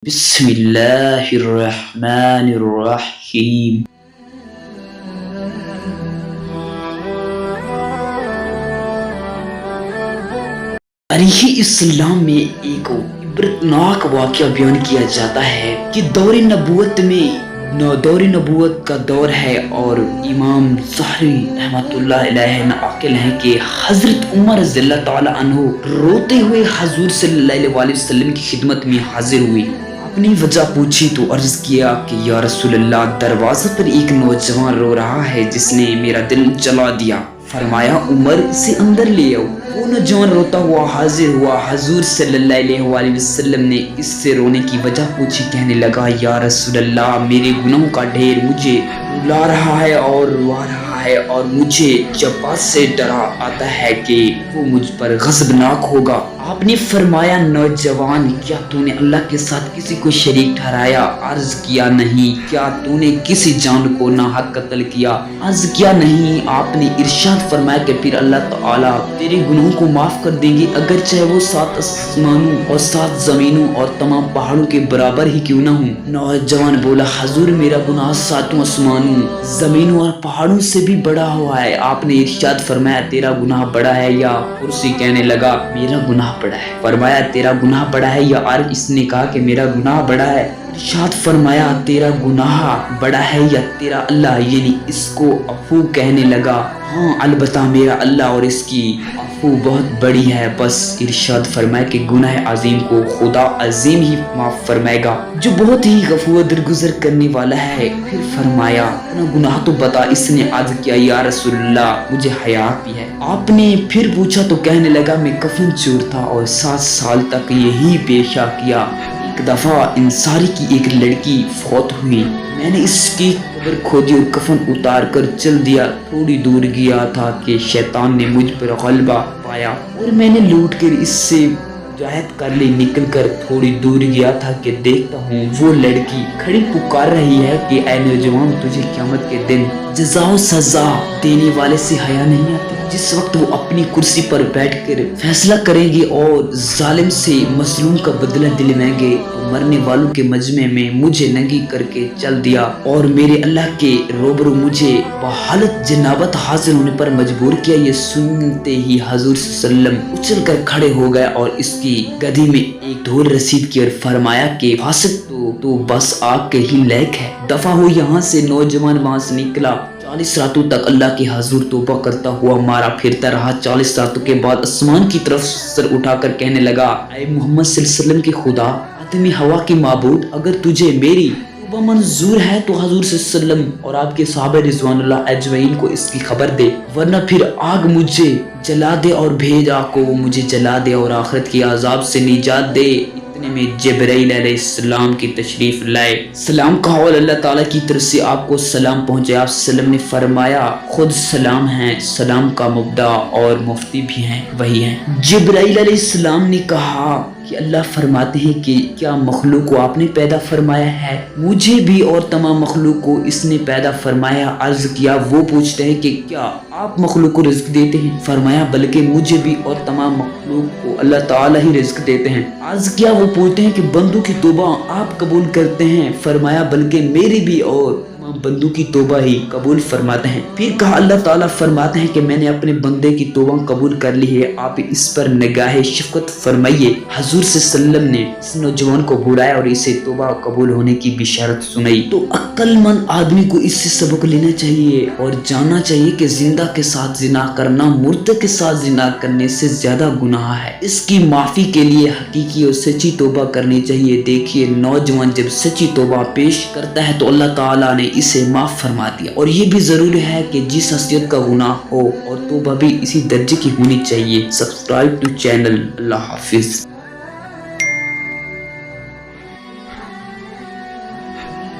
بسم اللہ الرحمن الرحیم۔ تاریخ اسلام میں ایک عبرتناک واقعہ بیان کیا جاتا ہے کہ دور نبوت کا دور ہے اور امام ظاہری رحمت اللہ علیہ ناقل ہیں کہ حضرت عمر رضی اللہ تعالی عنہ روتے ہوئے حضور صلی اللہ علیہ وسلم کی خدمت میں حاضر ہوئے۔ اپنی وجہ پوچھی تو عرض کیا کہ یا رسول اللہ، دروازے پر ایک نوجوان رو رہا ہے جس نے میرا دل جلا دیا۔ فرمایا عمر، اسے اندر لے آؤ۔ وہ نوجوان روتا ہوا حاضر ہوا۔ حضور صلی اللہ علیہ وسلم نے اس سے رونے کی وجہ پوچھی، کہنے لگا یا رسول اللہ، میرے گناہوں کا ڈھیر مجھے رلا رہا ہے اور روا رہا ہے، اور مجھے جب بات سے ڈرا آتا ہے کہ وہ مجھ پر غضبناک ہوگا۔ آپ نے فرمایا نوجوان، کیا تو نے اللہ کے ساتھ کسی کو شریک ٹھہرایا؟ عرض کیا نہیں۔ کیا تو نے کسی جان کو ناحق قتل کیا؟ عرض کیا نہیں۔ آپ نے ارشاد فرمایا کہ پھر اللہ تعالیٰ تیرے گناہوں کو معاف کر دیں گے، اگرچہ وہ 7 آسمانوں اور 7 زمینوں اور تمام پہاڑوں کے برابر ہی کیوں نہ ہوں۔ نوجوان بولا حضور، میرا گناہ 7 آسمانوں، زمینوں اور پہاڑوں سے بھی بڑا ہوا ہے۔ آپ نے ارشاد فرمایا تیرا گناہ بڑا ہے یا کرسی؟ کہنے لگا میرا گناہ بڑا ہے۔ فرمایا تیرا گناہ بڑا ہے یا عرض؟ اس نے کہا کہ میرا گناہ بڑا ہے۔ ارشاد فرمایا تیرا گناہ بڑا ہے یا تیرا اللہ، یعنی اس کو عفو؟ کہنے لگا ہاں البتہ میرا اللہ اور اس کی عفو بہت بڑی ہے۔ بس ارشاد فرمایا کہ گناہ عظیم کو خدا عظیم ہی معاف فرمائے گا، جو بہت ہی غفور درگزر کرنے والا ہے۔ پھر فرمایا اپنا گناہ تو بتا۔ اس نے عرض کیا یا رسول اللہ، مجھے حیا بھی ہے۔ آپ نے پھر پوچھا تو کہنے لگا میں کفن چور تھا اور 7 سال تک یہی پیشہ کیا۔ ایک دفعہ انصاری کی ایک لڑکی فوت ہوئی، میں نے اس کی قبر کھودی اور کفن اتار کر چل دیا۔ تھوڑی دور گیا تھا کہ شیطان نے مجھ پر غلبہ پایا اور میں نے لوٹ کر اس سے مجاہد کر لی۔ نکل کر تھوڑی دور گیا تھا کہ دیکھتا ہوں وہ لڑکی کھڑی پکار رہی ہے کہ اے نوجوان، تجھے قیامت کے دن جزا و سزا دینے والے سے حیا نہیں آتی؟ جس وقت وہ اپنی کرسی پر بیٹھ کر فیصلہ کریں گے اور ظالم سے مظلوم کا بدلہ دلوائیں گے، تو مرنے والوں کے مجمع میں مجھے ننگی کر کے چل دیا اور میرے اللہ کے روبرو مجھے بحالت جنابت حاضر ہونے پر مجبور کیا۔ یہ سنتے ہی حضور صلی اللہ علیہ وسلم اچھل کر کھڑے ہو گئے اور اس کی گدی میں ایک ڈھول رسید کی اور فرمایا کہ فاسق تو بس آگ کے ہی لائق ہے، دفع ہو یہاں سے۔ نوجوان وہاں سے نکلا، 40 راتوں تک اللہ کے حضور توبہ کرتا ہوا مارا پھرتا رہا۔ 40 راتوں کے بعد آسمان کی طرف سر اٹھا کر کہنے لگا اے محمد صلی اللہ علیہ وسلم کے خدا، آدم ہوا کے معبود، اگر تجھے میری توبہ منظور ہے تو حضور صلی اللہ علیہ وسلم اور آپ کے صحابہ رضوان اللہ اجمعین کو اس کی خبر دے، ورنہ پھر آگ مجھے جلا دے اور بھیج آگ کو وہ مجھے جلا دے اور آخرت کے عذاب سے نجات دے۔ میں جبرائیل علیہ السلام کی تشریف لائے، سلام کہا اور اللہ تعالیٰ کی طرف سے آپ کو سلام پہنچے۔ آپ وسلم نے فرمایا خود سلام ہیں، سلام کا مبدا اور مفتی بھی ہیں وہی ہیں۔ جبرائیل علیہ السلام نے کہا کہ اللہ فرماتے ہیں کہ کیا مخلوق کو آپ نے پیدا فرمایا ہے؟ مجھے بھی اور تمام مخلوق کو اس نے پیدا فرمایا۔ عرض کیا وہ پوچھتے ہیں کہ کیا آپ مخلوق کو رزق دیتے ہیں؟ فرمایا بلکہ مجھے بھی اور تمام مخلوق کو اللہ تعالیٰ ہی رزق دیتے ہیں۔ عرض کیا وہ پوچھتے ہیں کہ بندوں کی توبہ آپ قبول کرتے ہیں؟ فرمایا بلکہ میری بھی اور بندوں کی توبہ ہی قبول فرماتے ہیں۔ پھر کہا اللہ تعالیٰ فرماتے ہیں کہ میں نے اپنے بندے کی توبہ قبول کر لی ہے، آپ اس پر نگاہ شفقت فرمائیے۔ حضور صلی اللہ علیہ وسلم نے اس نوجوان کو بلایا اور اسے توبہ قبول ہونے کی بشارت سنائی۔ تو عقل مند آدمی کو اس سے سبق لینا چاہیے اور جاننا چاہیے کہ زندہ کے ساتھ زنا کرنا مردہ کے ساتھ زنا کرنے سے زیادہ گناہ ہے۔ اس کی معافی کے لیے حقیقی اور سچی توبہ کرنی چاہیے۔ دیکھیے نوجوان جب سچی توبہ پیش کرتا ہے تو اللہ تعالیٰ نے اسے معاف فرما دیا، اور یہ بھی ضروری ہے کہ جس حیثیت کا گناہ ہو اور توبہ بھی اسی درجے کی ہونی چاہیے۔ Subscribe to channel. اللہ حافظ۔